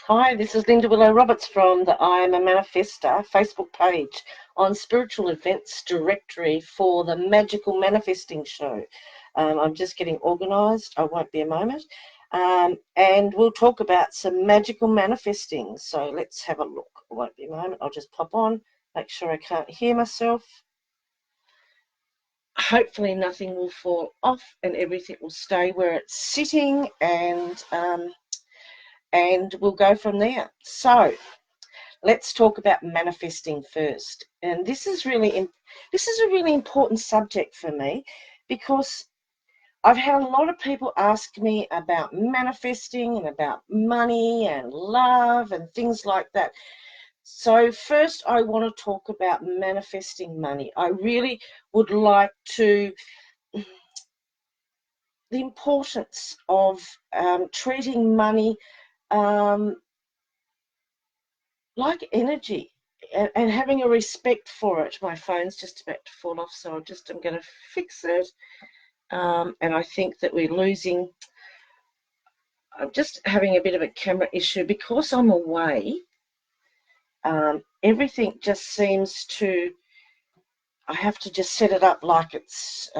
Hi, this is Linda Willow Roberts from the I Am a Manifestor Facebook page on Spiritual Events Directory for the Magical Manifesting Show. I'm just getting organised. I won't be a moment. And we'll talk about some magical manifesting. So let's have a look. It won't be a moment. I'll just pop on, make sure I can't hear myself. Hopefully nothing will fall off and everything will stay where it's sitting, and we'll go from there. So let's talk about manifesting first. And this is a really important subject for me, because I've had a lot of people ask me about manifesting and about money and love and things like that. So first I want to talk about manifesting money. I really would like to, the importance of treating money like energy, and having a respect for it. My phone's just about to fall off, so I'm going to fix it. And I think that I'm just having a bit of a camera issue because I'm away. Everything just seems to, I have to just set it up like it's,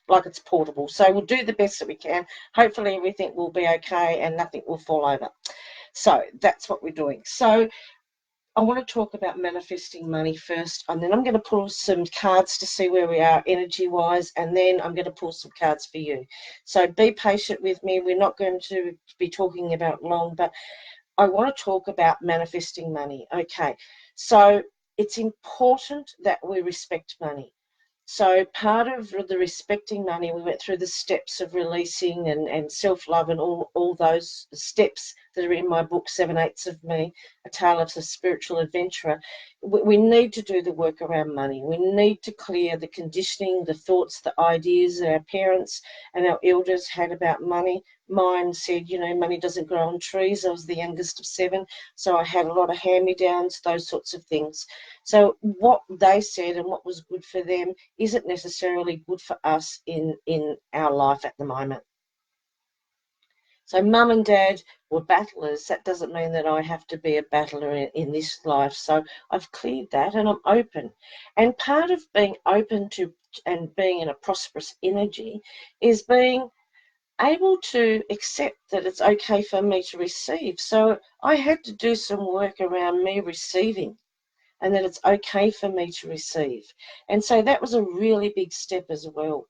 like it's portable. So we'll do the best that we can. Hopefully everything will be okay and nothing will fall over. So that's what we're doing. So I want to talk about manifesting money first, and then I'm going to pull some cards to see where we are energy-wise, and then I'm going to pull some cards for you. So be patient with me. We're not going to be talking about long, but I want to talk about manifesting money. Okay, so it's important that we respect money. So part of the respecting money, we went through the steps of releasing and self-love and all those steps that are in my book, 7/8 of Me, A Tale of a Spiritual Adventurer. We need to do the work around money. We need to clear the conditioning, the thoughts, the ideas that our parents and our elders had about money. Mine said, money doesn't grow on trees. I was the youngest of 7, so I had a lot of hand-me-downs, those sorts of things. So what they said and what was good for them isn't necessarily good for us in our life at the moment. So mum and dad were battlers. That doesn't mean that I have to be a battler in this life. So I've cleared that and I'm open. And part of being open to and being in a prosperous energy is being able to accept that it's okay for me to receive. So I had to do some work around me receiving, and that it's okay for me to receive. And so that was a really big step as well.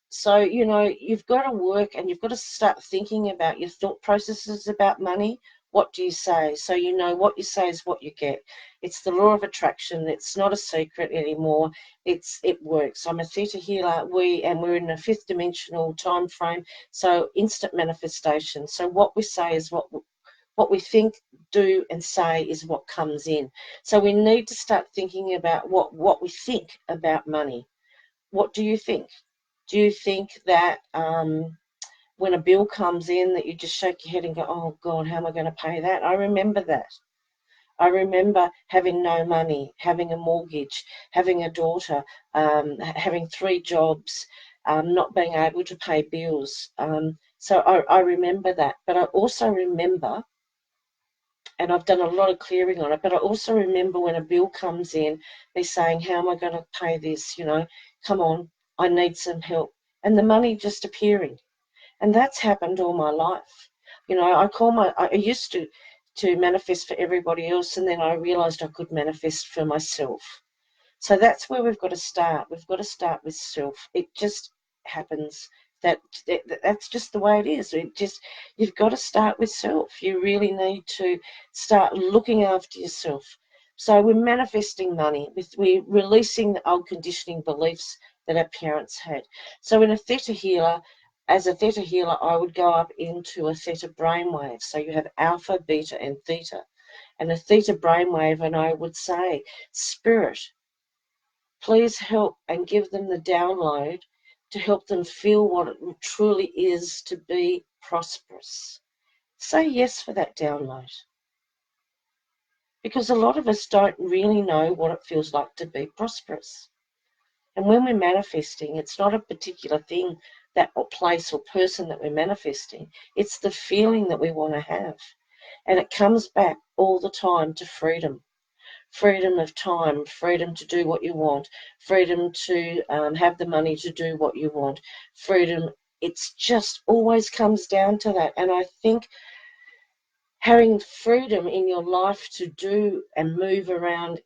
So, you've got to work and you've got to start thinking about your thought processes about money. What do you say? So what you say is what you get. It's the law of attraction. It's not a secret anymore. It works. I'm a theta healer. We're in a 5th dimensional time frame. So instant manifestation. So what we say is what we think, do, and say is what comes in. So we need to start thinking about what we think about money. What do you think? Do you think that when a bill comes in that you just shake your head and go, oh God, how am I going to pay that? I remember that. I remember having no money, having a mortgage, having a daughter, having 3 jobs, not being able to pay bills. So I remember that. But I also remember, and I've done a lot of clearing on it, but I also remember when a bill comes in, me saying, how am I going to pay this? Come on, I need some help. And the money just appearing. And that's happened all my life. I used to manifest for everybody else, and then I realised I could manifest for myself. So that's where we've got to start. We've got to start with self. It just happens. That's just the way it is. You've got to start with self. You really need to start looking after yourself. So we're manifesting money. We're releasing the old conditioning beliefs that our parents had. So as a theta healer, I would go up into a theta brainwave. So you have alpha, beta, and theta. And a theta brainwave, and I would say, Spirit, please help and give them the download to help them feel what it truly is to be prosperous. Say yes for that download. Because a lot of us don't really know what it feels like to be prosperous. And when we're manifesting, it's not a particular thing that place or person that we're manifesting. It's the feeling that we want to have. And it comes back all the time to freedom. Freedom of time, freedom to do what you want, freedom to have the money to do what you want, freedom. It's just always comes down to that. And I think having freedom in your life to do and move around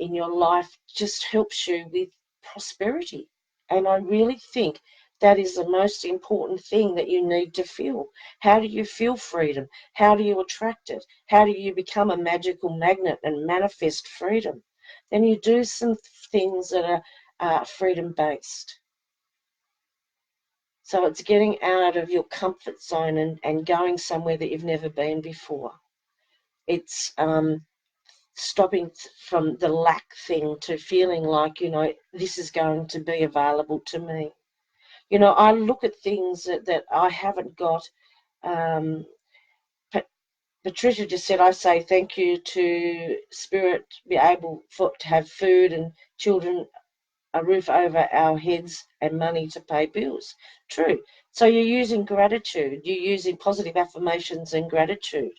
in your life just helps you with prosperity. And I really think that is the most important thing that you need to feel. How do you feel freedom? How do you attract it? How do you become a magical magnet and manifest freedom? Then you do some things that are freedom-based. So it's getting out of your comfort zone and going somewhere that you've never been before. It's stopping from the lack thing to feeling like, this is going to be available to me. I look at things that I haven't got. Patricia just said, I say thank you to Spirit to be able to have food and children, a roof over our heads and money to pay bills. True. So you're using gratitude. You're using positive affirmations and gratitude.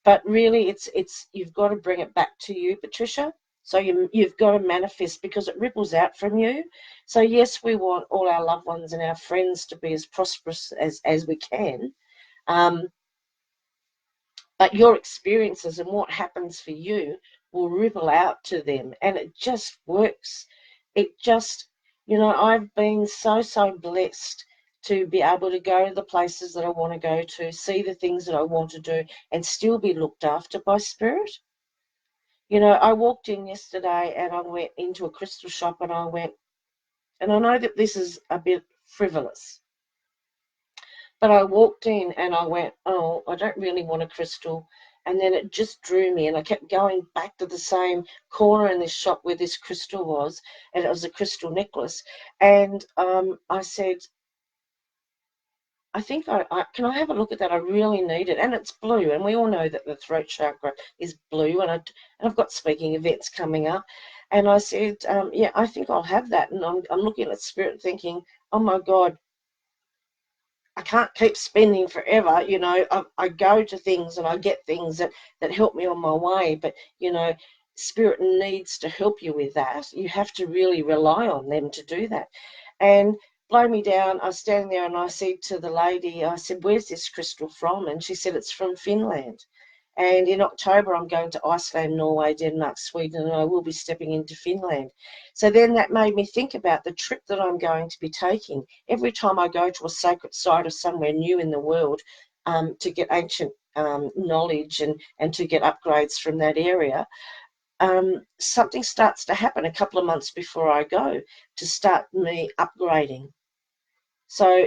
But really, it's you've got to bring it back to you, Patricia. So you've got to manifest because it ripples out from you. So yes, we want all our loved ones and our friends to be as prosperous as we can. But your experiences and what happens for you will ripple out to them. And it just works. It just, I've been so blessed to be able to go to the places that I want to go to, see the things that I want to do, and still be looked after by Spirit. I walked in yesterday and I went into a crystal shop and I know that this is a bit frivolous, but I walked in and I went, oh, I don't really want a crystal. And then it just drew me, and I kept going back to the same corner in this shop where this crystal was, and it was a crystal necklace. And I said, I think can I have a look at that? I really need it. And it's blue, and we all know that the throat chakra is blue, and I've got speaking events coming up. And I said, yeah, I think I'll have that. And I'm looking at Spirit thinking, oh my God, I can't keep spending forever. I go to things and I get things that help me on my way, but Spirit needs to help you with that. You have to really rely on them to do that. And blow me down, I was standing there and I said to the lady, I said, where's this crystal from? And she said, it's from Finland. And in October, I'm going to Iceland, Norway, Denmark, Sweden, and I will be stepping into Finland. So then that made me think about the trip that I'm going to be taking. Every time I go to a sacred site or somewhere new in the world to get ancient knowledge and to get upgrades from that area, something starts to happen a couple of months before I go to start me upgrading. So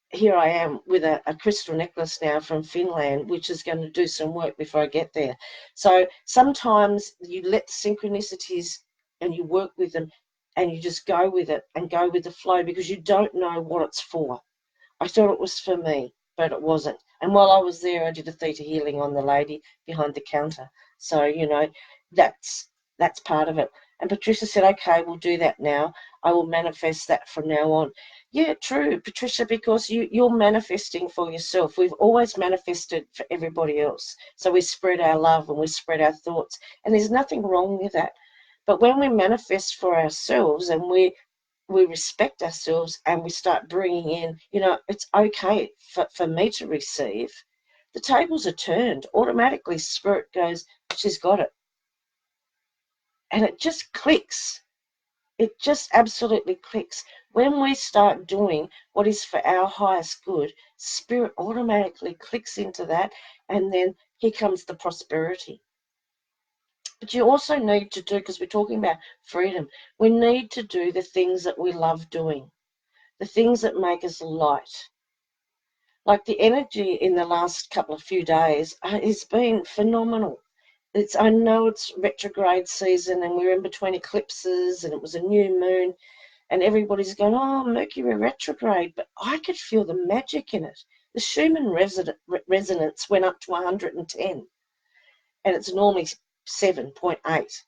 here I am with a crystal necklace now from Finland, which is going to do some work before I get there. So sometimes you let the synchronicities and you work with them and you just go with it and go with the flow because you don't know what it's for. I thought it was for me, but it wasn't. And while I was there, I did a theta healing on the lady behind the counter. So, that's part of it. And Patricia said, okay, we'll do that now. I will manifest that from now on. Yeah, true, Patricia, because you're manifesting for yourself. We've always manifested for everybody else. So we spread our love and we spread our thoughts. And there's nothing wrong with that. But when we manifest for ourselves and we respect ourselves and we start bringing in, it's okay for me to receive, the tables are turned. Automatically, Spirit goes, she's got it. And it just clicks. It just absolutely clicks. When we start doing what is for our highest good, Spirit automatically clicks into that, and then here comes the prosperity. But you also need to do, because we're talking about freedom, we need to do the things that we love doing, the things that make us light. Like the energy in the last couple of few days has been phenomenal. I know it's retrograde season and we're in between eclipses and it was a new moon and everybody's going, oh, Mercury retrograde, but I could feel the magic in it. The Schumann resonance went up to 110 and it's normally 7.8.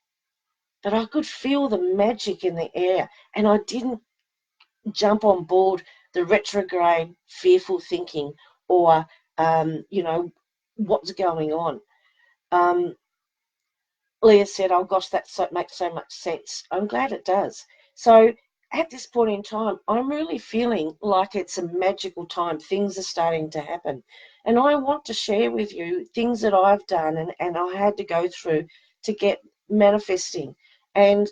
But I could feel the magic in the air and I didn't jump on board the retrograde, fearful thinking, or, what's going on. Leah said, oh gosh, that makes so much sense. I'm glad it does. So at this point in time, I'm really feeling like it's a magical time. Things are starting to happen. And I want to share with you things that I've done and I had to go through to get manifesting. And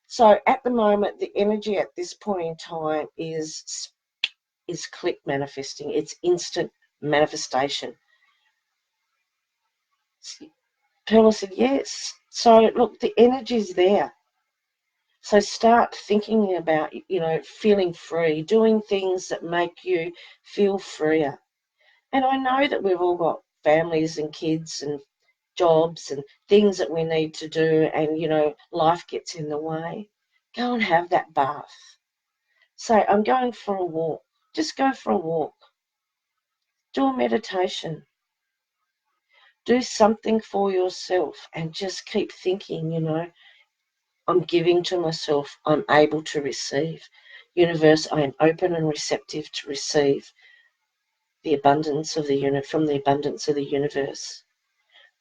so at the moment, the energy at this point in time is click manifesting. It's instant manifestation. Perla said, yes. So look, the energy's there. So start thinking about, feeling free, doing things that make you feel freer. And I know that we've all got families and kids and jobs and things that we need to do, and, life gets in the way. Go and have that bath. Say, I'm going for a walk. Just go for a walk. Do a meditation. Do something for yourself and just keep thinking, I'm giving to myself. I'm able to receive. Universe, I am open and receptive to receive the abundance of the from the abundance of the universe.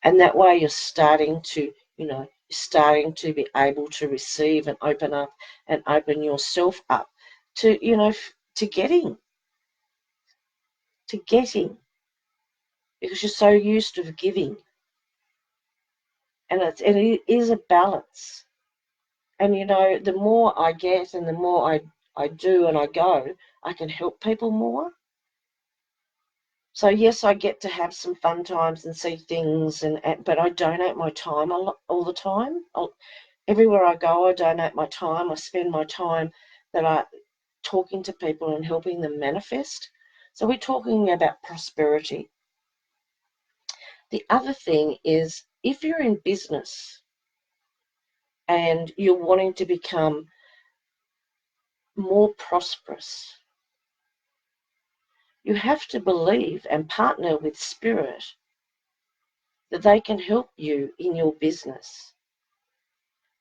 And that way you're starting to, be able to receive and open up and open yourself up to, to getting. Because you're so used to giving. And it is a balance. And, the more I get and the more I do and I go, I can help people more. So, yes, I get to have some fun times and see things, but I donate my time all the time. Everywhere I go, I donate my time. I spend my time that I talking to people and helping them manifest. So we're talking about prosperity. The other thing is, if you're in business and you're wanting to become more prosperous, you have to believe and partner with Spirit that they can help you in your business.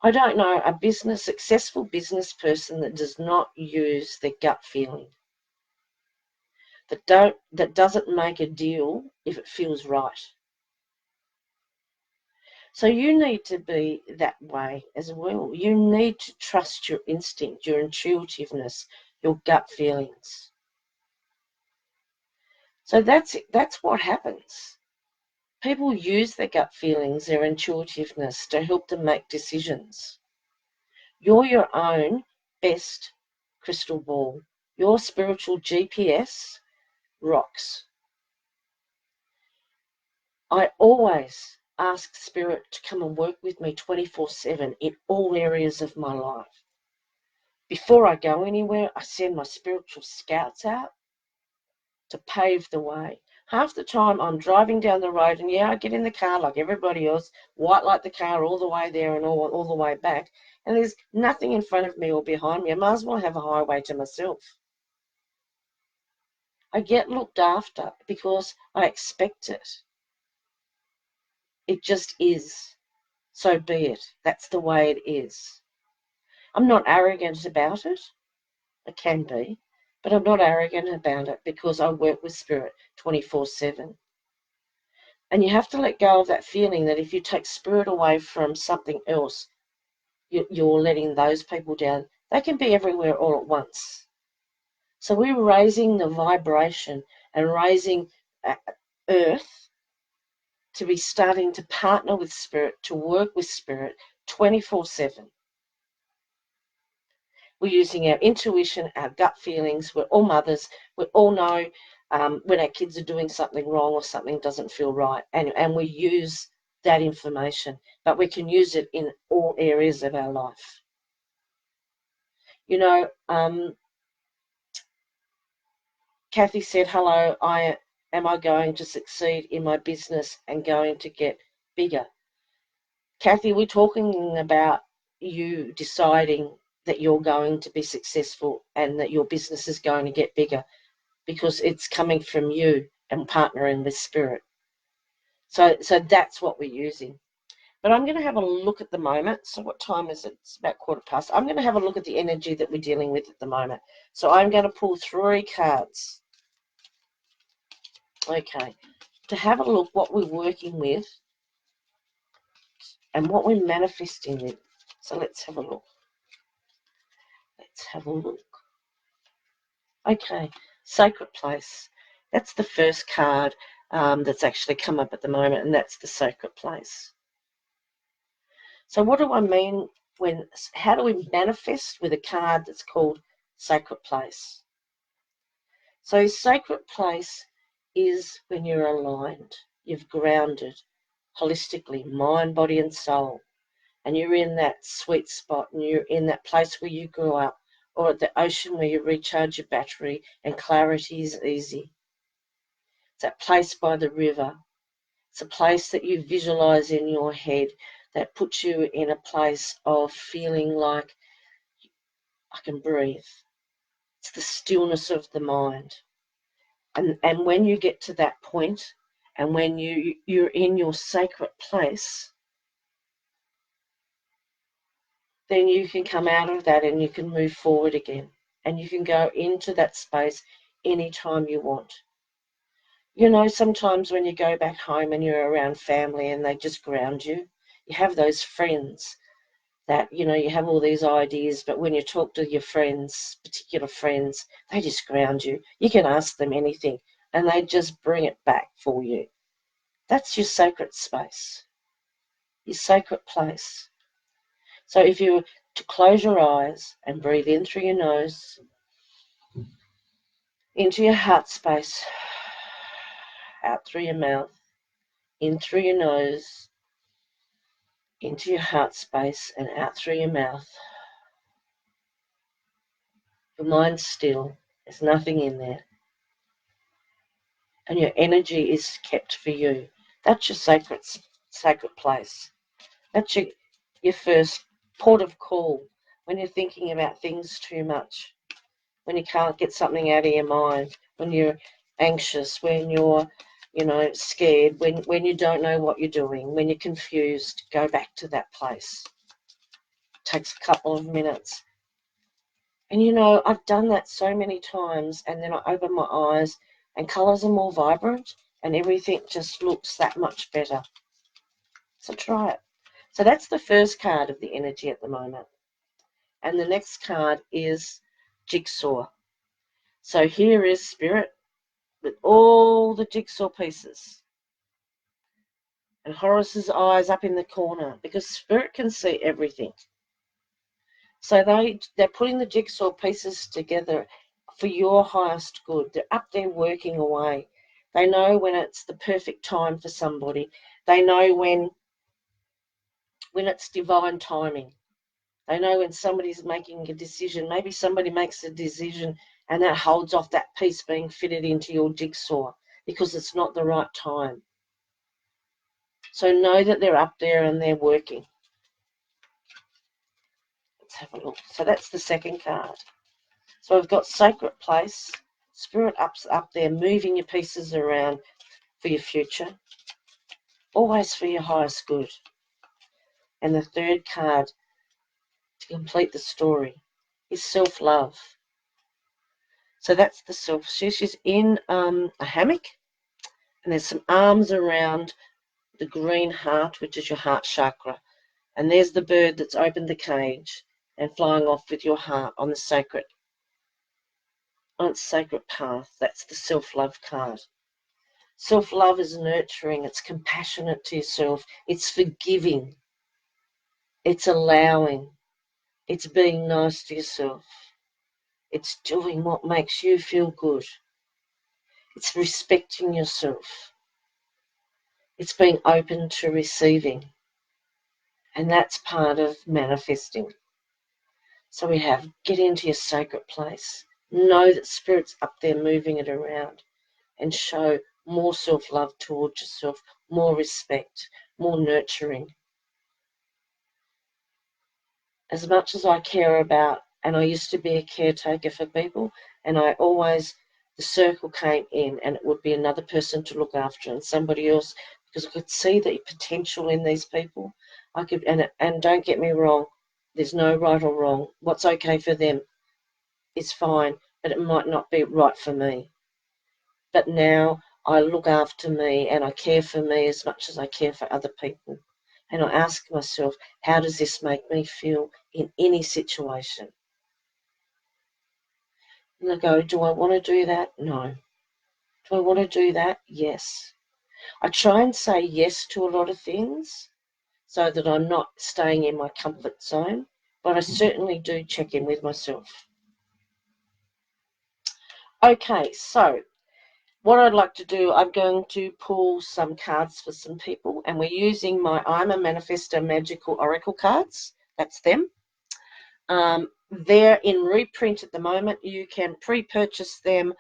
I don't know a successful business person that does not use their gut feeling, that doesn't make a deal if it feels right. So you need to be that way as well. You need to trust your instinct, your intuitiveness, your gut feelings. So that's what happens. People use their gut feelings, their intuitiveness to help them make decisions. You're your own best crystal ball. Your spiritual GPS rocks. I always ask Spirit to come and work with me 24/7 in all areas of my life. Before I go anywhere, I send my spiritual scouts out to pave the way. Half the time I'm driving down the road and, I get in the car like everybody else, white light the car all the way there and all the way back, and there's nothing in front of me or behind me. I might as well have a highway to myself. I get looked after because I expect it. It just is. So be it. That's the way it is. I'm not arrogant about it. I can be, but I'm not arrogant about it because I work with Spirit 24/7. And you have to let go of that feeling that if you take Spirit away from something else, you're letting those people down. They can be everywhere all at once. So we're raising the vibration and raising Earth to be starting to partner with Spirit, to work with Spirit 24/7. We're using our intuition, our gut feelings. We're all mothers. We all know when our kids are doing something wrong or something doesn't feel right, and we use that information, but we can use it in all areas of our life. Kathy said, hello, am I going to succeed in my business and going to get bigger? Kathy, we're talking about you deciding that you're going to be successful and that your business is going to get bigger because it's coming from you and partnering with Spirit. So that's what we're using. But I'm going to have a look at the moment. So what time is it? It's about 1:15. I'm going to have a look at the energy that we're dealing with at the moment. So I'm going to pull 3 cards. Okay. To have a look what we're working with and what we're manifesting with. So let's have a look. Let's have a look. Okay. Sacred place. That's the first card that's actually come up at the moment, and that's the sacred place. So what do I mean how do we manifest with a card that's called sacred place? So sacred place is when you're aligned, you've grounded holistically, mind, body and soul, and you're in that sweet spot and you're in that place where you grew up, or at the ocean where you recharge your battery and clarity is easy. It's that place by the river. It's a place that you visualize in your head that puts you in a place of feeling like I can breathe. It's the stillness of the mind. And when you get to that point, and when you're in your sacred place, then you can come out of that and you can move forward again. And you can go into that space anytime you want. You know, sometimes when you go back home and you're around family and they just ground you, you have those friends that, you know, you have all these ideas, but when you talk to your friends, particular friends, they just ground you. You can ask them anything and they just bring it back for you. That's your sacred space, your sacred place. So if you were to close your eyes and breathe in through your nose, into your heart space, out through your mouth, in through your nose, into your heart space and out through your mouth. Your mind's still, there's nothing in there. And your energy is kept for you. That's your sacred place. That's your first port of call when you're thinking about things too much, when you can't get something out of your mind, when you're anxious, when you're, you know, scared, when you don't know what you're doing, when you're confused, go back to that place. It takes a couple of minutes. And, you know, I've done that so many times, and then I open my eyes and colours are more vibrant and everything just looks that much better. So try it. So that's the first card of the energy at the moment. And the next card is Jigsaw. So here is Spirit with all the jigsaw pieces. And Horace's eyes up in the corner because Spirit can see everything. So they're putting the jigsaw pieces together for your highest good. They're up there working away. They know when it's the perfect time for somebody. They know when it's divine timing. They know when somebody's making a decision. Maybe somebody makes a decision and that holds off that piece being fitted into your jigsaw because it's not the right time. So know that they're up there and they're working. Let's have a look. So that's the second card. So we've got Sacred Place, Spirit up there, moving your pieces around for your future, always for your highest good. And the third card to complete the story is self-love. So that's the self. She's in a hammock, and there's some arms around the green heart, which is your heart chakra. And there's the bird that's opened the cage and flying off with your heart on its sacred path. That's the self-love card. Self-love is nurturing. It's compassionate to yourself. It's forgiving. It's allowing. It's being nice to yourself. It's doing what makes you feel good. It's respecting yourself. It's being open to receiving. And that's part of manifesting. So we have get into your sacred place. Know that Spirit's up there moving it around and show more self-love towards yourself, more respect, more nurturing. As much as I care about, and I used to be a caretaker for people, and the circle came in and it would be another person to look after and somebody else, because I could see the potential in these people. and don't get me wrong, there's no right or wrong. What's okay for them is fine, but it might not be right for me. But now I look after me and I care for me as much as I care for other people. And I ask myself, how does this make me feel in any situation? And I go, do I want to do that? No. Do I want to do that? Yes. I try and say yes to a lot of things so that I'm not staying in my comfort zone, but I certainly do check in with myself. Okay, so what I'd like to do, I'm going to pull some cards for some people, and we're using my I'm a Manifestor Magical Oracle cards. That's them. They're in reprint at the moment. You can pre-purchase them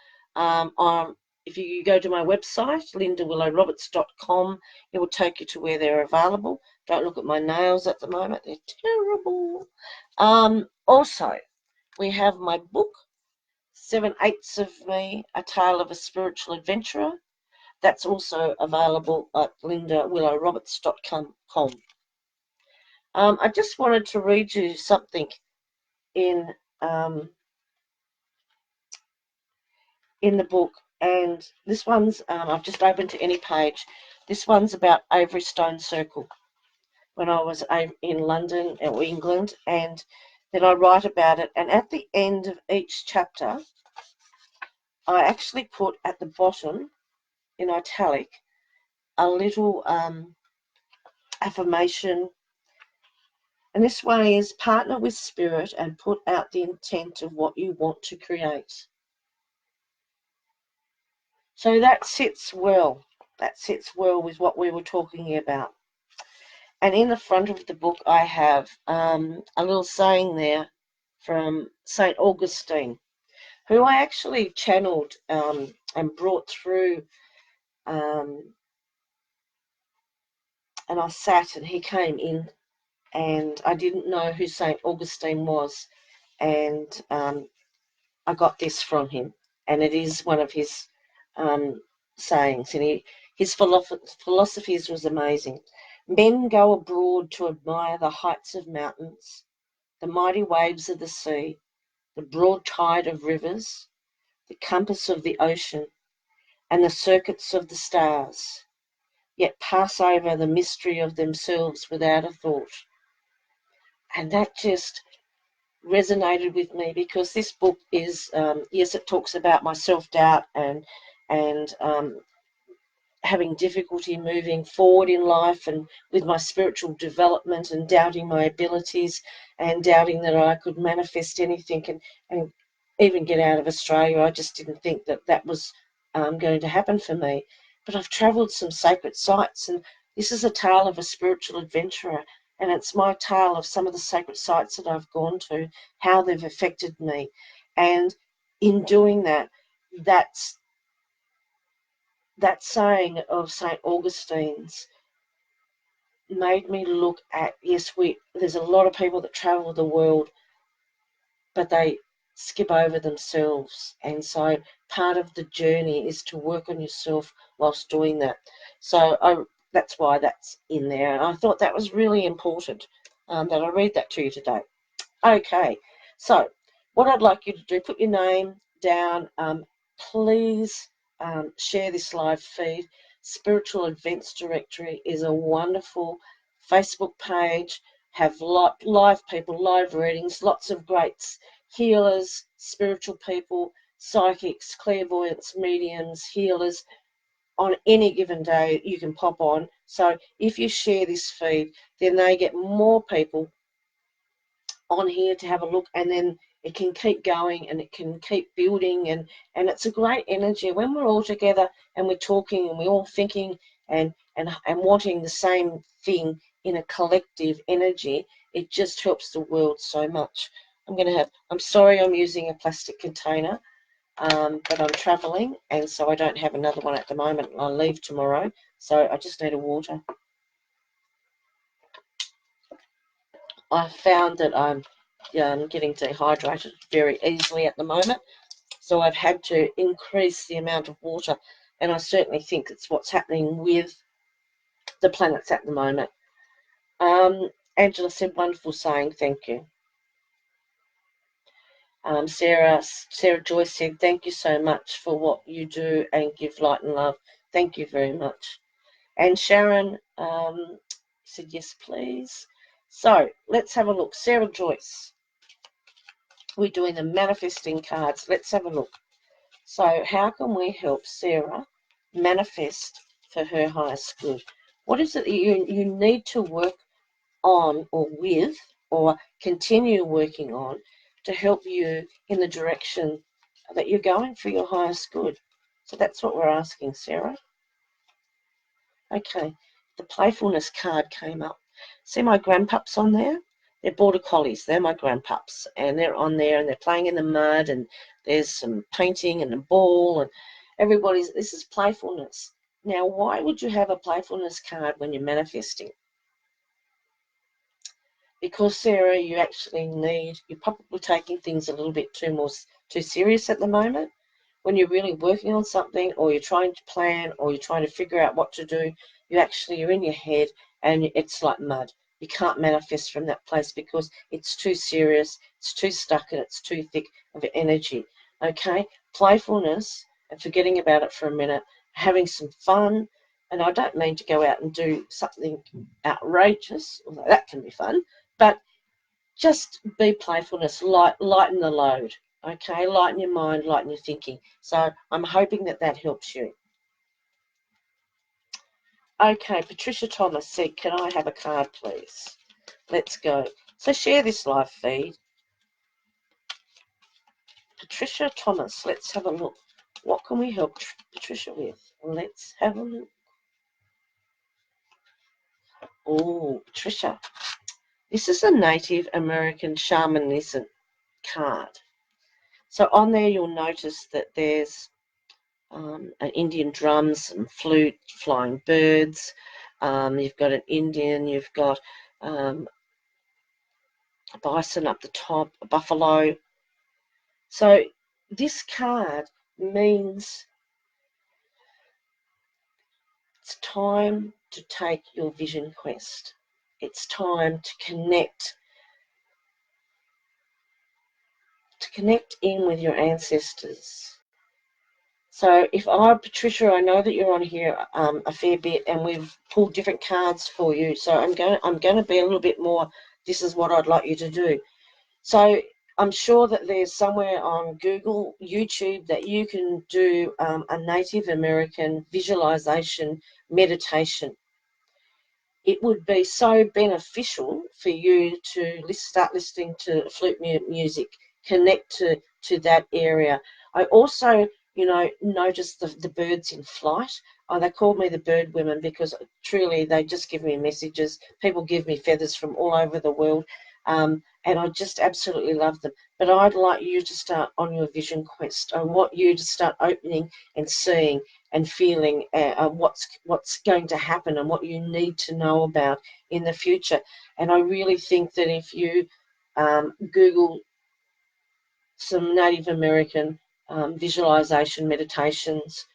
if you go to my website, lindawillowroberts.com, it will take you to where they're available. Don't look at my nails at the moment. They're terrible. Also, we have my book, 7/8 of Me, A Tale of a Spiritual Adventurer. That's also available at lindawillowroberts.com. I just wanted to read you something in the book, and this one's I've just opened to any page. This one's about Avery Stone Circle when I was in London or England, and then I write about it, and at the end of each chapter I actually put at the bottom in italic a little affirmation, and this one is partner with spirit and put out the intent of what you want to create. So that sits well. That sits well with what we were talking about. And in the front of the book, I have a little saying there from St. Augustine, who I actually channeled and brought through. And I sat, and he came in, and I didn't know who St. Augustine was. And I got this from him, and it is one of his sayings, and his philosophies was amazing. Men go abroad to admire the heights of mountains, the mighty waves of the sea, the broad tide of rivers, the compass of the ocean, and the circuits of the stars, yet pass over the mystery of themselves without a thought. And that just resonated with me, because this book is, yes, it talks about my self-doubt and having difficulty moving forward in life and with my spiritual development, and doubting my abilities and doubting that I could manifest anything and even get out of Australia. I just didn't think that that was going to happen for me. But I've travelled some sacred sites, and this is a tale of a spiritual adventurer. And it's my tale of some of the sacred sites that I've gone to, how they've affected me. And in doing that, that saying of St. Augustine's made me look at, yes, there's a lot of people that travel the world, but they skip over themselves. And so part of the journey is to work on yourself whilst doing that. So that's why that's in there. And I thought that was really important that I read that to you today. Okay, so what I'd like you to do, put your name down. Please share this live feed. Spiritual Events Directory is a wonderful Facebook page. Have live people, live readings, lots of great healers, spiritual people, psychics, clairvoyants, mediums, healers. On any given day, you can pop on. So if you share this feed, then they get more people on here to have a look, and then it can keep going and it can keep building, and it's a great energy when we're all together and we're talking and we're all thinking and wanting the same thing in a collective energy. It just helps the world so much. I'm sorry I'm using a plastic container, but I'm traveling, and so I don't have another one at the moment. I'll leave tomorrow, so I just need a water. I found that I'm getting dehydrated very easily at the moment, so I've had to increase the amount of water, and I certainly think it's what's happening with the planets at the moment. Angela said, wonderful saying, thank you. Sarah Joyce said, thank you so much for what you do and give light and love. Thank you very much. And Sharon said, yes, please. So let's have a look. Sarah Joyce, we're doing the manifesting cards. Let's have a look. So how can we help Sarah manifest for her highest good? What is it that you need to work on or with or continue working on to help you in the direction that you're going for your highest good? So that's what we're asking, Sarah. Okay, the playfulness card came up. See my grandpups on there? They're border collies. They're my grandpups, and they're on there, and they're playing in the mud, and there's some painting and a ball, and this is playfulness. Now, why would you have a playfulness card when you're manifesting? Because, Sarah, you're probably taking things a little bit too serious at the moment. When you're really working on something, or you're trying to plan, or you're trying to figure out what to do, you're in your head, and it's like mud. You can't manifest from that place because it's too serious, it's too stuck, and it's too thick of energy. Okay? Playfulness and forgetting about it for a minute, having some fun, and I don't mean to go out and do something outrageous, although that can be fun, but just be playfulness, lighten the load. Okay, lighten your mind, lighten your thinking. So I'm hoping that helps you. Okay, Patricia Thomas said, can I have a card, please? Let's go. So share this live feed. Patricia Thomas, let's have a look. What can we help Patricia with? Let's have a look. Oh, Patricia. This is a Native American shamanism card. So on there you'll notice that there's an Indian drum, some flute, flying birds. You've got an Indian, you've got a bison up the top, a buffalo. So this card means it's time to take your vision quest. It's time to connect in with your ancestors. So Patricia, I know that you're on here a fair bit, and we've pulled different cards for you. So I'm going to be a little bit more. This is what I'd like you to do. So I'm sure that there's somewhere on Google, YouTube, that you can do a Native American visualization meditation. It would be so beneficial for you to start listening to flute music, connect to that area. I also, noticed the birds in flight. They called me the bird women because truly they just give me messages. People give me feathers from all over the world, and I just absolutely love them. But I'd like you to start on your vision quest. I want you to start opening and seeing and feeling what's going to happen and what you need to know about in the future. And I really think that if you Google some Native American visualization meditations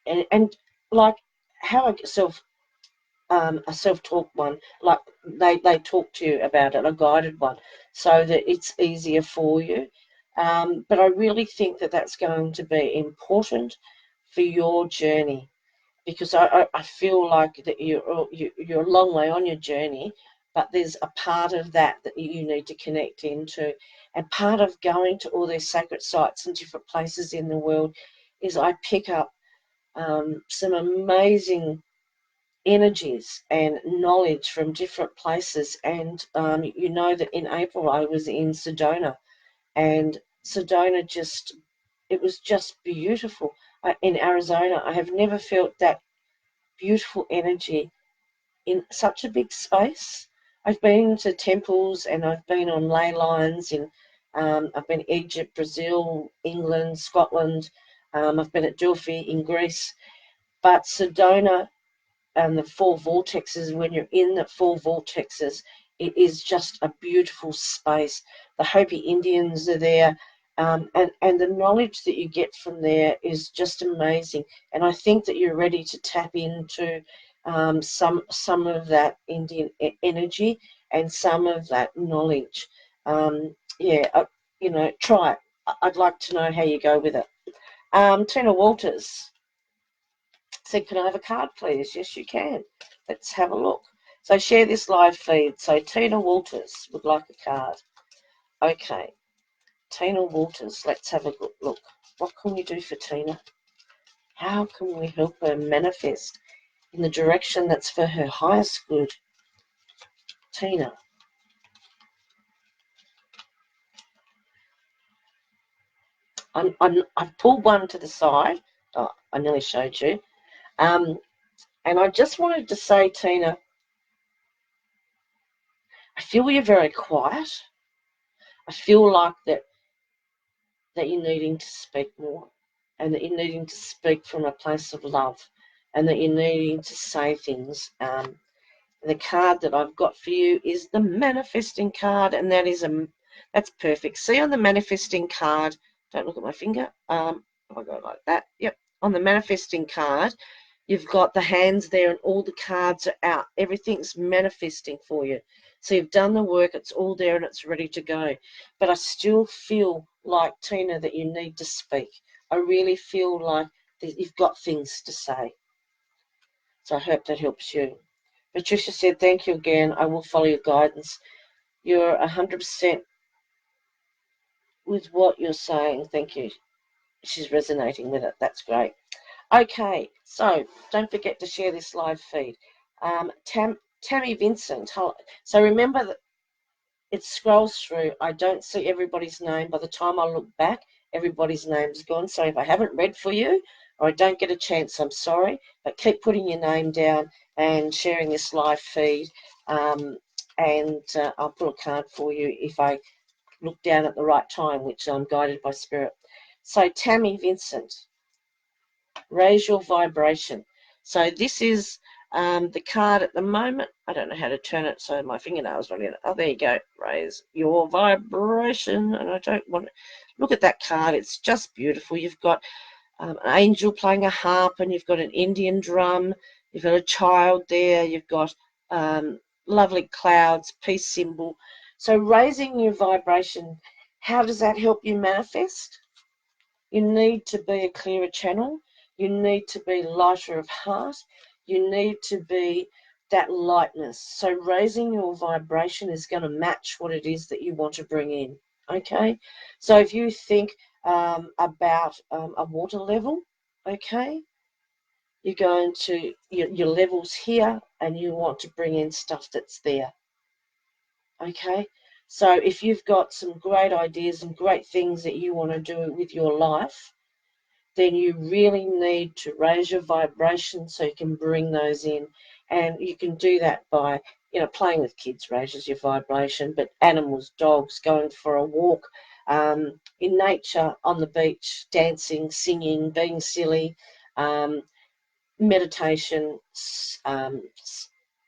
and like how a self-talk one, like they talk to you about it, a guided one, so that it's easier for you. But I really think that that's going to be important for your journey, because I feel like that you're a long way on your journey, but there's a part of that you need to connect into. And part of going to all these sacred sites and different places in the world is I pick up some amazing energies and knowledge from different places. And you know that in April I was in Sedona, and Sedona it was just beautiful. In Arizona, I have never felt that beautiful energy in such a big space. I've been to temples and I've been on ley lines I've been Egypt, Brazil, England, Scotland. I've been at Delphi in Greece, but Sedona and the four vortexes, when you're in the four vortexes, it is just a beautiful space. The Hopi Indians are there, and the knowledge that you get from there is just amazing. And I think that you're ready to tap into some of that Indian energy and some of that knowledge. Yeah, you know, try it. I'd like to know how you go with it. Tina Walters said, can I have a card, please? Yes, you can. Let's have a look. So share this live feed. So Tina Walters would like a card. Okay, Tina Walters, let's have a good look. What can we do for Tina? How can we help her manifest in the direction that's for her highest good? Tina. I've pulled one to the side. Oh, I nearly showed you. And I just wanted to say, Tina, I feel you're very quiet. I feel like that you're needing to speak more, and that you're needing to speak from a place of love, and that you're needing to say things. The card that I've got for you is the manifesting card, and that's perfect. See on the manifesting card, don't look at my finger. I got it like that. Yep. On the manifesting card, you've got the hands there and all the cards are out. Everything's manifesting for you. So you've done the work, it's all there and it's ready to go. But I still feel like, Tina, that you need to speak. I really feel like that you've got things to say. So I hope that helps you. Patricia said, thank you again. I will follow your guidance. You're 100% with what you're saying. Thank you. She's resonating with it. That's great. Okay, so don't forget to share this live feed. Tammy Vincent. So remember that it scrolls through. I don't see everybody's name. By the time I look back, everybody's name's gone. So if I haven't read for you or I don't get a chance, I'm sorry. But keep putting your name down and sharing this live feed. And I'll put a card for you if I look down at the right time, which I'm guided by Spirit. So Tammy Vincent. Raise your vibration. So this is the card at the moment. I don't know how to turn it, so my fingernails are in it. Oh, there you go. Raise your vibration. And I don't want to look at that card. It's just beautiful. You've got an angel playing a harp, and you've got an Indian drum. You've got a child there. You've got lovely clouds, peace symbol. So raising your vibration, how does that help you manifest? You need to be a clearer channel. You need to be lighter of heart. You need to be that lightness. So raising your vibration is going to match what it is that you want to bring in. Okay? So if you think about a water level, okay, you're going to, your level's here and you want to bring in stuff that's there. Okay? So if you've got some great ideas and great things that you want to do with your life, then you really need to raise your vibration so you can bring those in. And you can do that by, playing with kids raises your vibration, but animals, dogs, going for a walk, in nature, on the beach, dancing, singing, being silly, meditation,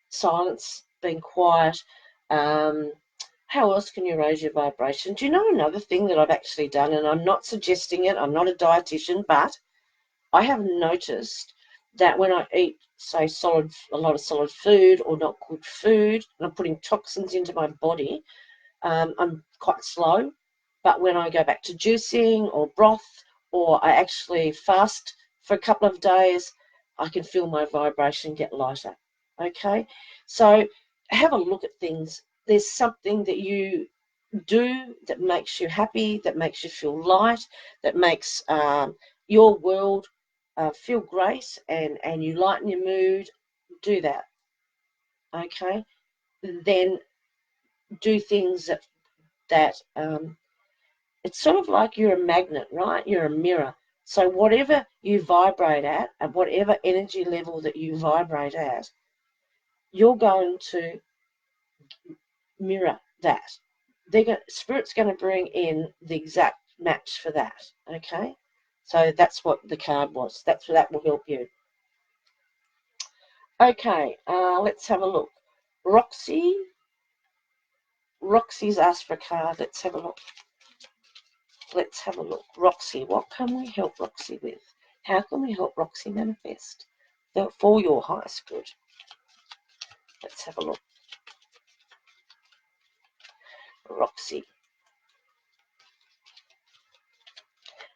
silence, being quiet. How else can you raise your vibration? Do you know another thing that I've actually done, and I'm not suggesting it, I'm not a dietitian, but I have noticed that when I eat, say, a lot of solid food or not good food, and I'm putting toxins into my body, I'm quite slow. But when I go back to juicing or broth, or I actually fast for a couple of days, I can feel my vibration get lighter. Okay? So have a look at things. There's something that you do that makes you happy, that makes you feel light, that makes your world feel great, and you lighten your mood. Do that. Okay? Then do things that it's sort of like you're a magnet, right? You're a mirror. So whatever you vibrate at whatever energy level that you vibrate at, you're going to mirror that. Spirit's going to bring in the exact match for that. Okay? So that's what the card was. That will help you. Okay, let's have a look. Roxy's asked for a card. Let's have a look. Roxy, what can we help Roxy with? How can we help Roxy manifest for your highest good? Let's have a look. Roxy.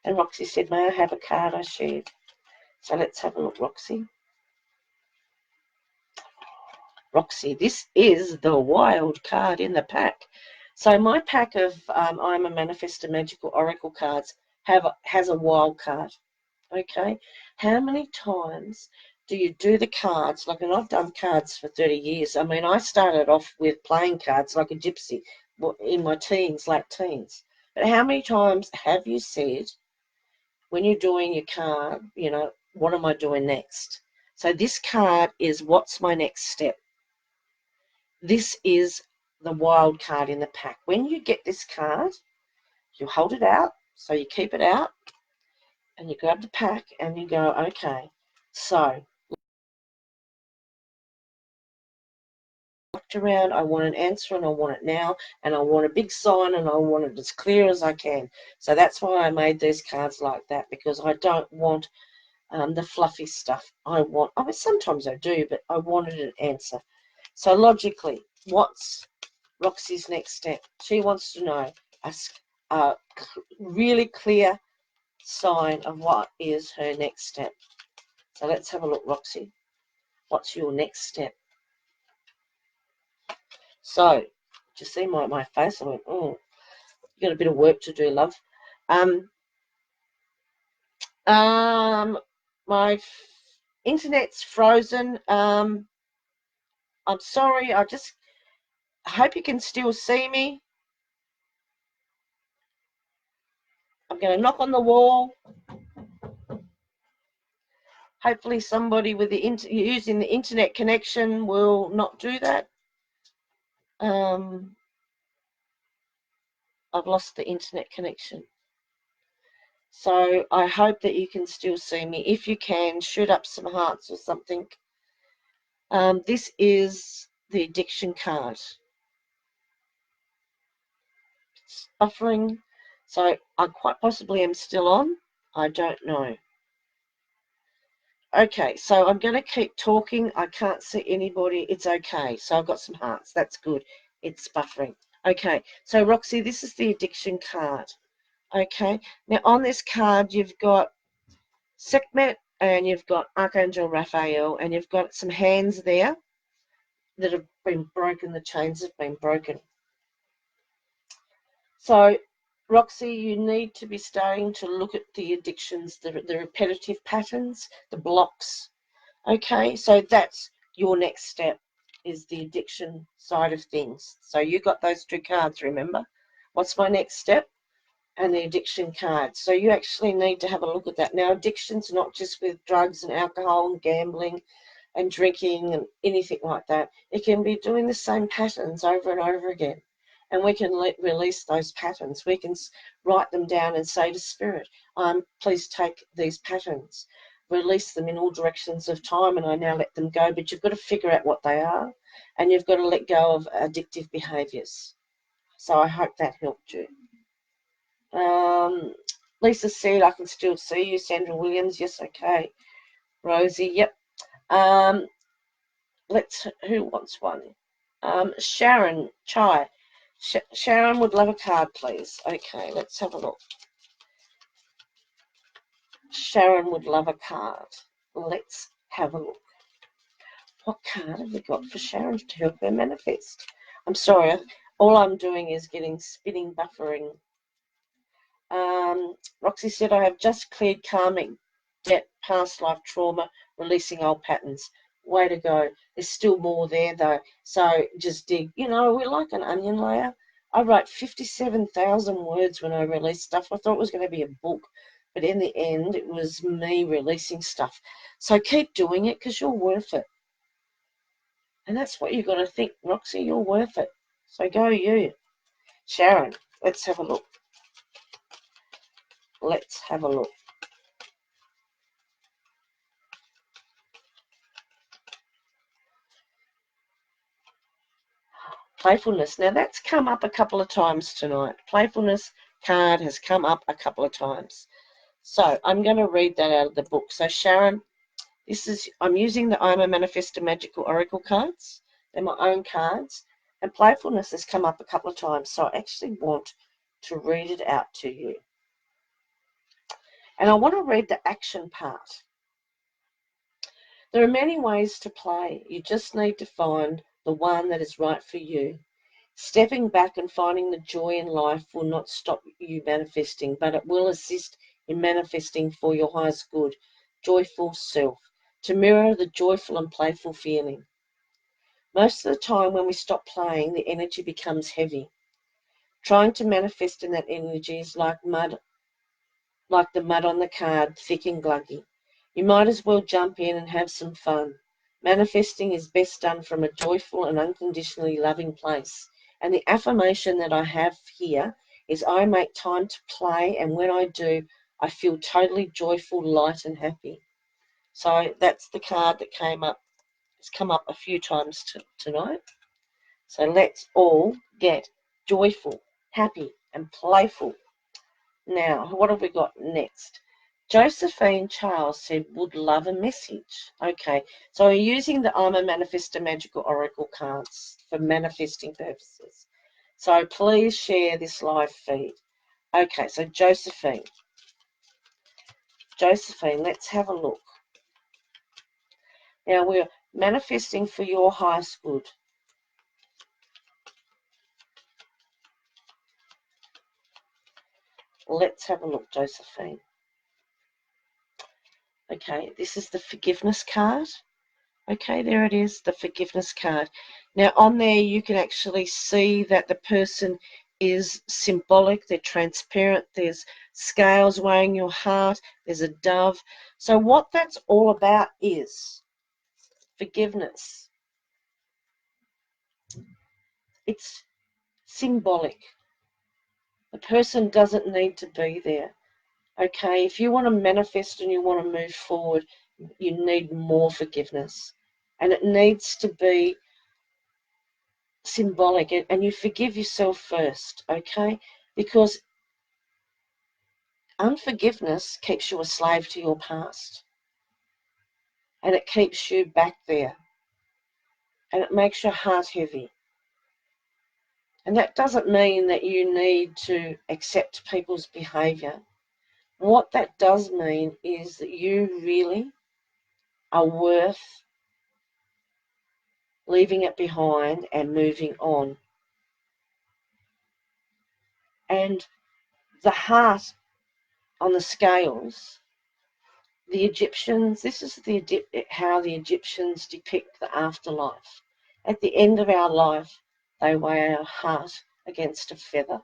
And Roxy said, may I have a card I shared? So let's have a look, Roxy. Roxy, this is the wild card in the pack. So my pack of I'm a Manifestor Magical Oracle cards has a wild card. Okay, how many times do you do the cards? Like, and I've done cards for 30 years. I mean, I started off with playing cards like a gypsy in my teens, late teens. But how many times have you said, when you're doing your card, you know, what am I doing next? So this card is, what's my next step? This is the wild card in the pack. When you get this card, you hold it out, so you keep it out, and you grab the pack and you go, okay, so looked around, I want an answer and I want it now, and I want a big sign and I want it as clear as I can. So that's why I made these cards like that, because I don't want the fluffy stuff. I mean, sometimes I do, but I wanted an answer. So logically, what's Roxy's next step? She wants to know a really clear sign of what is her next step. So let's have a look, Roxy. What's your next step? So, do you see my face? I went, oh, you got a bit of work to do, love. My internet's frozen. I'm sorry. I hope you can still see me. I'm going to knock on the wall. Hopefully somebody with using the internet connection will not do that. I've lost the internet connection. So I hope that you can still see me. If you can, shoot up some hearts or something. This is the addiction card. It's buffering. So I quite possibly am still on. I don't know. Okay, so I'm going to keep talking. I can't see anybody. It's okay. So I've got some hearts. That's good. It's buffering. Okay, so Roxy, this is the addiction card. Okay, now on this card you've got Sekhmet and you've got Archangel Raphael, and you've got some hands there that have been broken. The chains have been broken. So Roxy, you need to be starting to look at the addictions, the repetitive patterns, the blocks. Okay, so that's your next step, is the addiction side of things. So you got those two cards, remember? What's my next step? And the addiction card. So you actually need to have a look at that. Now, addiction's not just with drugs and alcohol and gambling and drinking and anything like that. It can be doing the same patterns over and over again. And we can release those patterns. We can write them down and say to Spirit, please take these patterns, release them in all directions of time, and I now let them go. But you've got to figure out what they are, and you've got to let go of addictive behaviours. So I hope that helped you. Lisa said, I can still see you. Sandra Williams, yes, okay. Rosie, yep. Who wants one? Sharon Chai. Sharon would love a card, please. Okay, let's have a look. Sharon would love a card. Let's have a look. What card have we got for Sharon to help her manifest? I'm sorry, all I'm doing is getting spinning buffering. Roxy said, I have just cleared karmic debt, past life trauma, releasing old patterns. Way to go. There's still more there, though. So just dig. You know, we're like an onion layer. I wrote 57,000 words when I released stuff. I thought it was going to be a book. But in the end, it was me releasing stuff. So keep doing it, because you're worth it. And that's what you've got to think, Roxy. You're worth it. So go you. Sharon, let's have a look. Let's have a look. Playfulness. Now, that's come up a couple of times tonight. Playfulness card has come up a couple of times. So I'm going to read that out of the book. So Sharon, I'm using the I'm a Manifestor Magical Oracle cards. They're my own cards. And playfulness has come up a couple of times, so I actually want to read it out to you. And I want to read the action part. There are many ways to play. You just need to find the one that is right for you. Stepping back and finding the joy in life will not stop you manifesting, but it will assist in manifesting for your highest good, joyful self, to mirror the joyful and playful feeling. Most of the time when we stop playing, the energy becomes heavy. Trying to manifest in that energy is like the mud on the card, thick and gluggy. You might as well jump in and have some fun. Manifesting is best done from a joyful and unconditionally loving place. And the affirmation that I have here is I make time to play, and when I do, I feel totally joyful, light and happy. So that's the card that came up. It's come up a few times tonight. So let's all get joyful, happy and playful. Now, what have we got next? Josephine Charles said, would love a message. Okay, so we're using the I'm a Manifestor Magical Oracle cards for manifesting purposes. So please share this live feed. Okay, so Josephine, let's have a look. Now, we're manifesting for your highest good. Let's have a look, Josephine. Okay, this is the forgiveness card. Okay, there it is, the forgiveness card. Now, on there, you can actually see that the person is symbolic, they're transparent, there's scales weighing your heart, there's a dove. So what that's all about is forgiveness. It's symbolic. The person doesn't need to be there. Okay, if you want to manifest and you want to move forward, you need more forgiveness. And it needs to be symbolic, and you forgive yourself first, okay? Because unforgiveness keeps you a slave to your past. And it keeps you back there. And it makes your heart heavy. And that doesn't mean that you need to accept people's behaviour. What that does mean is that you really are worth leaving it behind and moving on. And the heart on the scales, the Egyptians, this is how the Egyptians depict the afterlife. At the end of our life, they weigh our heart against a feather.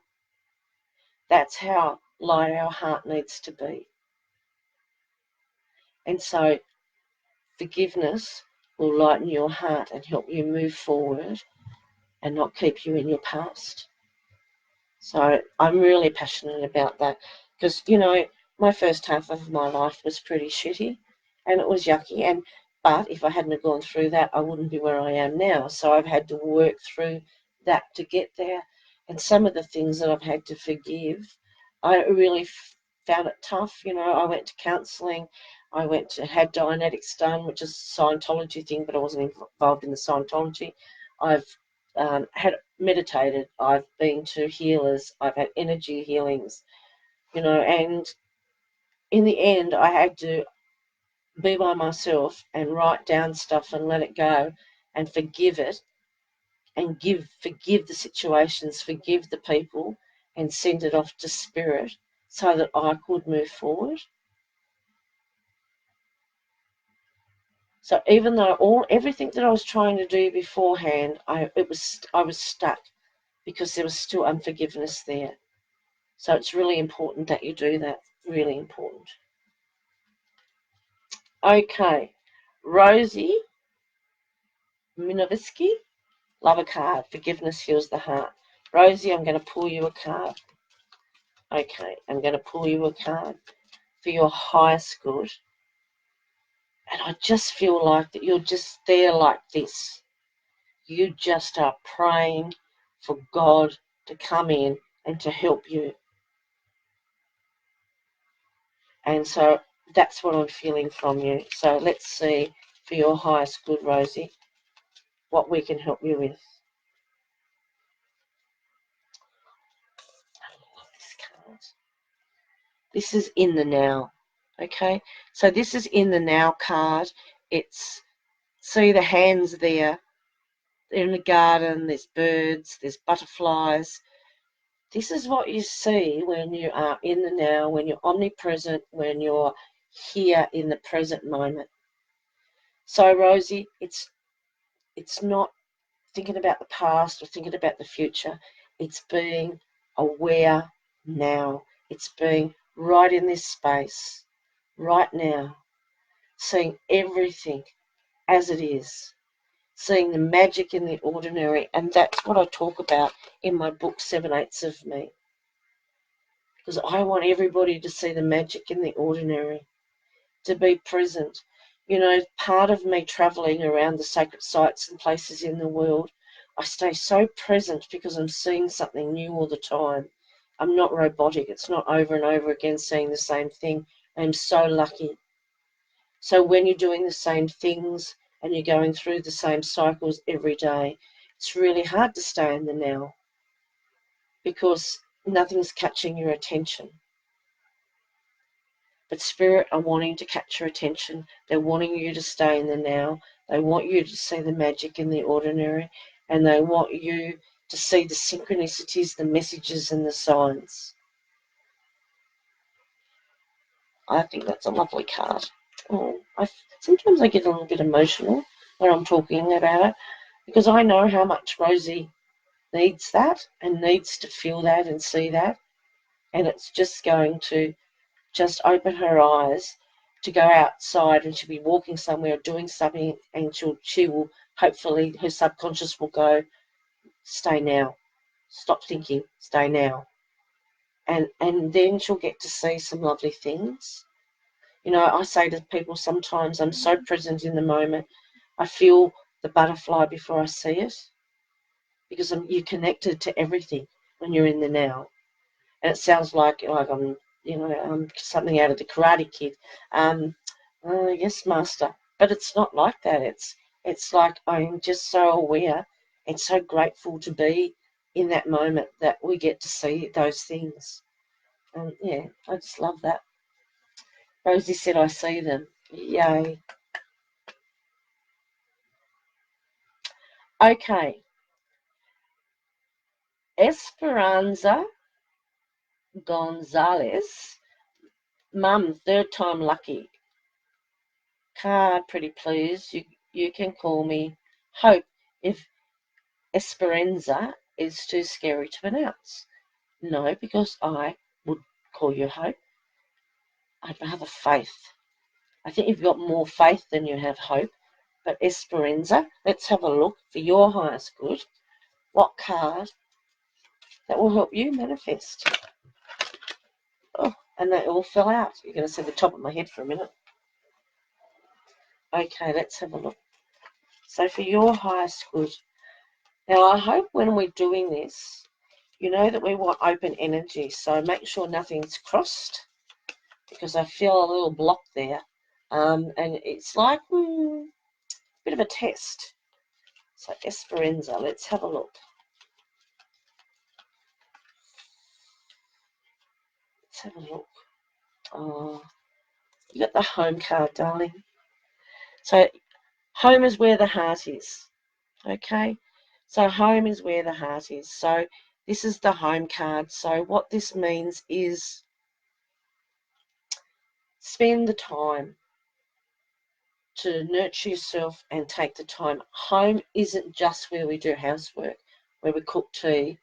That's how light our heart needs to be. And so forgiveness will lighten your heart and help you move forward and not keep you in your past. So I'm really passionate about that because, you know, my first half of my life was pretty shitty and it was yucky. But if I hadn't gone through that, I wouldn't be where I am now. So I've had to work through that to get there. And some of the things that I've had to forgive, I really found it tough. You know, I went to counselling. I had Dianetics done, which is a Scientology thing, but I wasn't involved in the Scientology. I've had meditated, I've been to healers, I've had energy healings, you know, and in the end I had to be by myself and write down stuff and let it go and forgive it and forgive the situations, forgive the people and send it off to spirit so that I could move forward. So even though everything that I was trying to do beforehand, I was stuck because there was still unforgiveness there. So it's really important that you do that. Really important. Okay. Rosie Minovitsky, love a card. Forgiveness heals the heart. Rosie, I'm going to pull you a card. Okay, I'm going to pull you a card for your highest good. And I just feel like that you're just there like this. You just are praying for God to come in and to help you. And so that's what I'm feeling from you. So let's see for your highest good, Rosie. what we can help you with. I love this card. This is in the now. Okay, so this is in the now card. It's, see the hands there. They're in the garden, there's birds, there's butterflies. This is what you see when you are in the now, when you're omnipresent, when you're here in the present moment. So, Rosie, it's not thinking about the past or thinking about the future. It's being aware now. It's being right in this space, right now, seeing everything as it is, seeing the magic in the ordinary. And that's what I talk about in my book, 7/8 of Me. Because I want everybody to see the magic in the ordinary, to be present. You know, part of me travelling around the sacred sites and places in the world, I stay so present because I'm seeing something new all the time. I'm not robotic. It's not over and over again seeing the same thing. I'm so lucky. So when you're doing the same things and you're going through the same cycles every day, it's really hard to stay in the now because nothing's catching your attention. But Spirit are wanting to catch your attention. They're wanting you to stay in the now. They want you to see the magic in the ordinary, and they want you to see the synchronicities, the messages, and the signs. I think that's a lovely card. Oh, sometimes I get a little bit emotional when I'm talking about it because I know how much Rosie needs that and needs to feel that and see that, and it's just going to just open her eyes to go outside, and she'll be walking somewhere or doing something, and she will hopefully, her subconscious will go, stay now, stop thinking, stay now, and then she'll get to see some lovely things. You know, I say to people sometimes, I'm so present in the moment, I feel the butterfly before I see it, because you're connected to everything when you're in the now. And it sounds like I'm, something out of the Karate Kid. Yes, Master. But it's not like that. It's like I'm just so aware and so grateful to be in that moment that we get to see those things. And yeah, I just love that. Rosie said, I see them. Yay. Okay. Esperanza Gonzalez. Mum, third time lucky. Card, pretty please. You can call me Hope if Esperanza is too scary to pronounce. No, because I would call you Hope. I'd rather Faith. I think you've got more faith than you have hope. But Esperanza, let's have a look for your highest good. What card that will help you manifest? Oh, and they all fell out. You're going to see the top of my head for a minute. Okay, let's have a look. So for your highest good. Now, I hope when we're doing this, you know that we want open energy. So make sure nothing's crossed, because I feel a little block there. And it's like a bit of a test. So Esperanza, let's have a look. Let's have a look. Oh, you got the home card, darling. So home is where the heart is. Okay? So home is where the heart is. So this is the home card. So what this means is spend the time to nurture yourself and take the time. Home isn't just where we do housework, where we cook tea,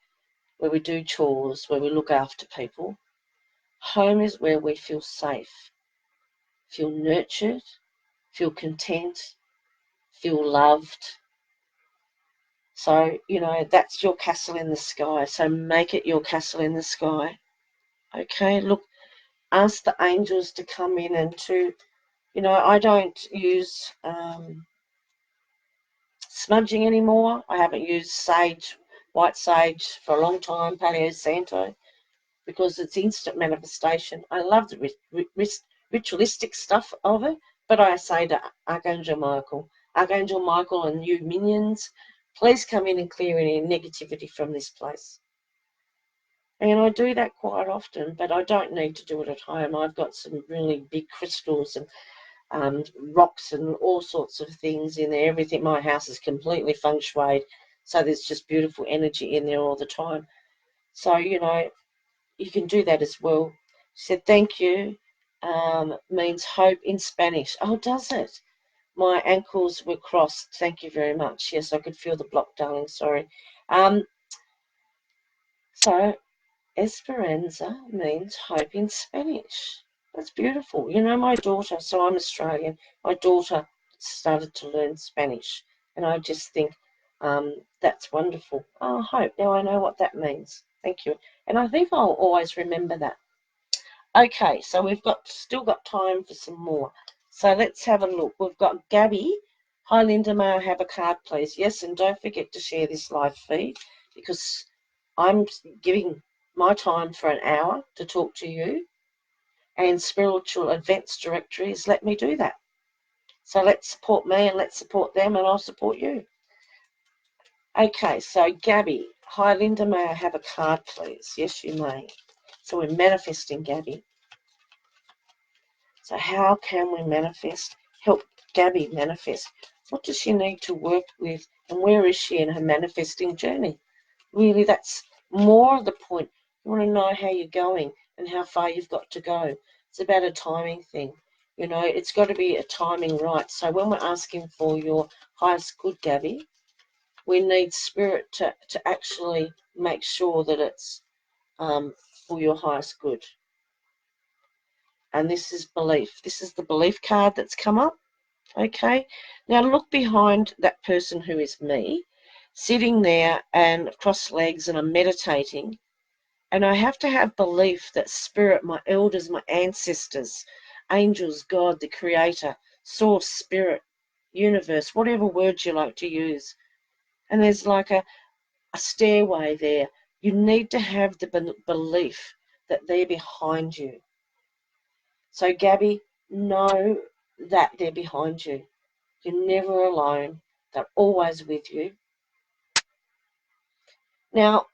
where we do chores, where we look after people. Home is where we feel safe, feel nurtured, feel content, feel loved. So, that's your castle in the sky. So make it your castle in the sky. Okay, look, ask the angels to come in and to, I don't use smudging anymore. I haven't used sage, white sage for a long time, Palo Santo, because it's instant manifestation. I love the ritualistic stuff of it, but I say to Archangel Michael, Archangel Michael and you minions, please come in and clear any negativity from this place. And I do that quite often, but I don't need to do it at home. I've got some really big crystals and rocks and all sorts of things in there. Everything, my house is completely feng shuied, so there's just beautiful energy in there all the time. So, you know, you can do that as well. She said, thank you, means hope in Spanish. Oh, does it? My ankles were crossed. Thank you very much. Yes, I could feel the block, darling. Sorry. So Esperanza means hope in Spanish. That's beautiful. You know, my daughter, so I'm Australian, my daughter started to learn Spanish, and I just think that's wonderful. Oh, hope. Now I know what that means. Thank you. And I think I'll always remember that. Okay, so we've still got time for some more. So let's have a look. We've got Gabby. Hi, Linda. May I have a card, please? Yes, and don't forget to share this live feed because I'm giving my time for an hour to talk to you, and Spiritual Events Directories let me do that. So let's support me and let's support them, and I'll support you. Okay, so Gabby. Hi, Linda. May I have a card, please? Yes, you may. So we're manifesting, Gabby. So how can we manifest? Help Gabby manifest. What does she need to work with, and where is she in her manifesting journey? Really, that's more of the point. You want to know how you're going and how far you've got to go. It's about a timing thing. You know, it's got to be a timing right. So when we're asking for your highest good, Gabby, we need spirit to actually make sure that it's for your highest good. And this is belief. This is the belief card that's come up. Okay. Now look behind that person who is me, sitting there and cross legs, and I'm meditating. And I have to have belief that spirit, my elders, my ancestors, angels, God, the creator, source, spirit, universe, whatever words you like to use. And there's like a stairway there. You need to have the belief that they're behind you. So, Gabby, know that they're behind you. You're never alone. They're always with you. Now,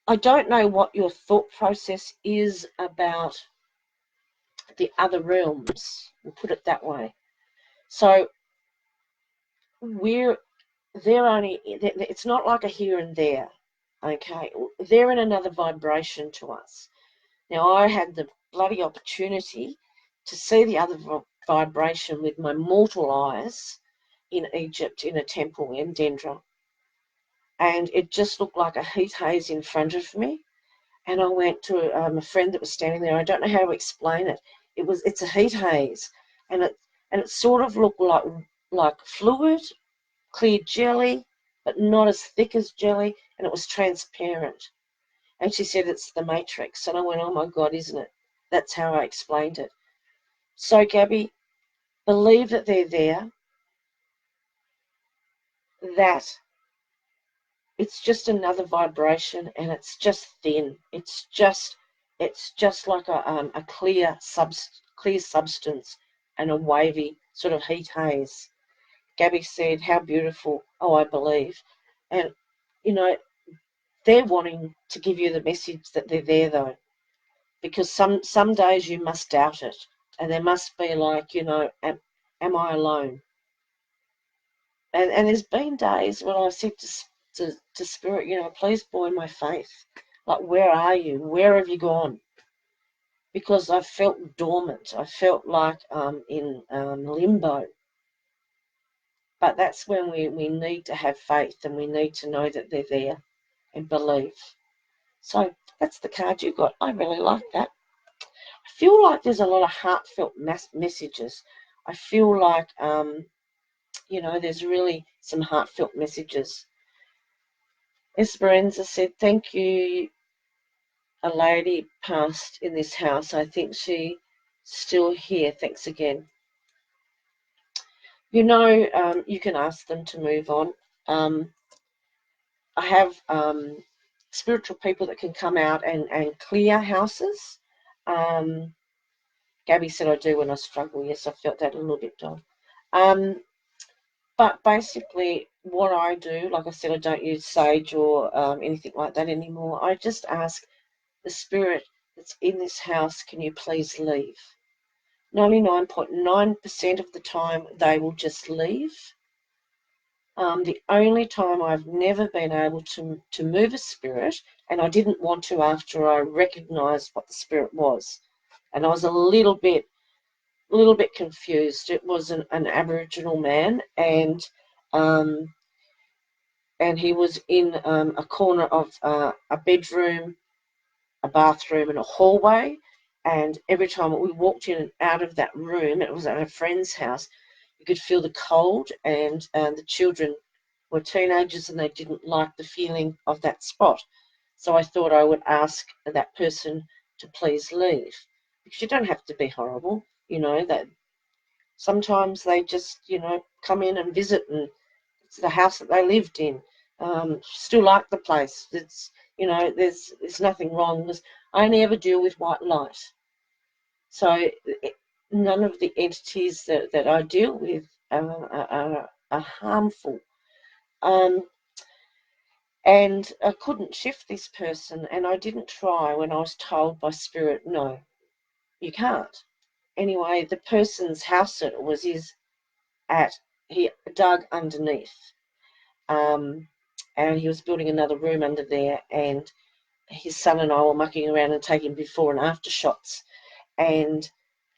I don't know what your thought process is about the other realms. We'll put it that way. So, it's not like a here and there. Okay, they're in another vibration to us. Now, I had the bloody opportunity to see the other vibration with my mortal eyes in Egypt, in a temple in Dendra. And it just looked like a heat haze in front of me. And I went to a friend that was standing there. I don't know how to explain it. It's a heat haze, and it sort of looked like fluid, clear jelly, but not as thick as jelly, and it was transparent. And she said it's the Matrix, and I went, oh my God, isn't it? That's how I explained it. So Gabby, believe that they're there. That it's just another vibration, and it's just thin. It's just like a clear substance and a wavy sort of heat haze. Gabby said, how beautiful. Oh, I believe. And, you know, they're wanting to give you the message that they're there, though, because some days you must doubt it, and there must be like, you know, am I alone? And there's been days when I've said to Spirit, you know, please buoy my faith. Like, where are you? Where have you gone? Because I felt dormant. I felt like in limbo. But that's when we need to have faith, and we need to know that they're there and believe. So that's the card you got. I really like that. I feel like there's a lot of heartfelt messages. I feel like, you know, there's really some heartfelt messages. Esperanza said, thank you. A lady passed in this house. I think she's still here. Thanks again. You know, you can ask them to move on. I have spiritual people that can come out and clear houses. Gabby said I do when I struggle. Yes, I felt that a little bit, Don. But basically, what I do, like I said, I don't use sage or anything like that anymore. I just ask the spirit that's in this house, can you please leave? 99.9% of the time, they will just leave. The only time I've never been able to move a spirit, and I didn't want to after I recognised what the spirit was, and I was a little bit confused. It was an Aboriginal man, and he was in a corner of a bedroom, a bathroom, and a hallway. And every time we walked in and out of that room, it was at a friend's house, you could feel the cold, and the children were teenagers and they didn't like the feeling of that spot. So I thought I would ask that person to please leave. Because you don't have to be horrible, that sometimes they just, come in and visit, and it's the house that they lived in. Still like the place. It's, there's nothing wrong. I only ever deal with white light. So none of the entities that I deal with are harmful. And I couldn't shift this person, and I didn't try when I was told by Spirit, no, you can't. Anyway, the person's house that it was he dug underneath, and he was building another room under there, and his son and I were mucking around and taking before and after shots, and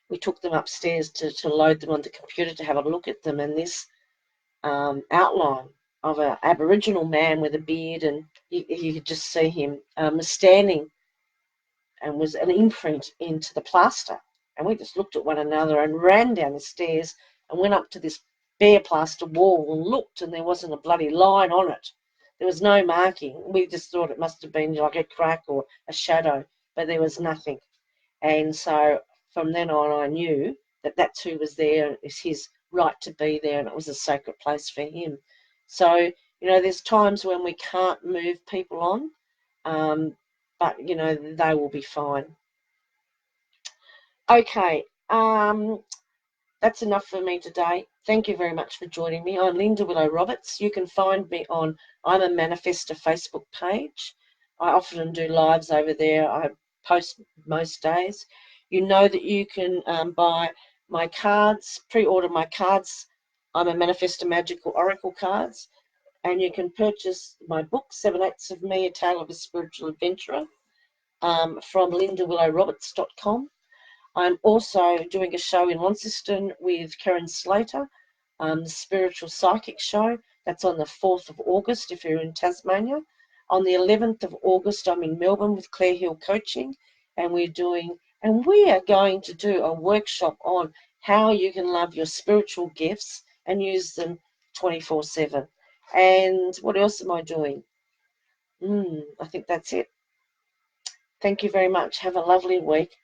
we took them upstairs to load them on the computer to have a look at them, and this outline of an Aboriginal man with a beard, and you could just see him standing, and was an imprint into the plaster. And we just looked at one another and ran down the stairs and went up to this bare plaster wall and looked, and there wasn't a bloody line on it. There was no marking. We just thought it must have been like a crack or a shadow, but there was nothing. And so from then on, I knew that that's who was there. It's his right to be there, and it was a sacred place for him. So, there's times when we can't move people on, but, they will be fine. Okay, that's enough for me today. Thank you very much for joining me. I'm Linda Willow Roberts. You can find me on I'm a Manifestor Facebook page. I often do lives over there. I post most days. You know that you can buy my cards, pre-order my cards. I'm a Manifestor Magical Oracle cards. And you can purchase my book, 7 Acts of Me, A Tale of a Spiritual Adventurer, from lindawillowroberts.com. I'm also doing a show in Launceston with Karen Slater, the Spiritual Psychic Show. That's on the 4th of August if you're in Tasmania. On the 11th of August, I'm in Melbourne with Claire Hill Coaching, and we are going to do a workshop on how you can love your spiritual gifts and use them 24/7. And what else am I doing? I think that's it. Thank you very much. Have a lovely week.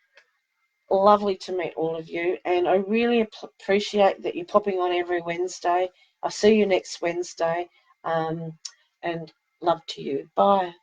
Lovely to meet all of you, and I really appreciate that you're popping on every Wednesday. I'll see you next Wednesday, and love to you. Bye.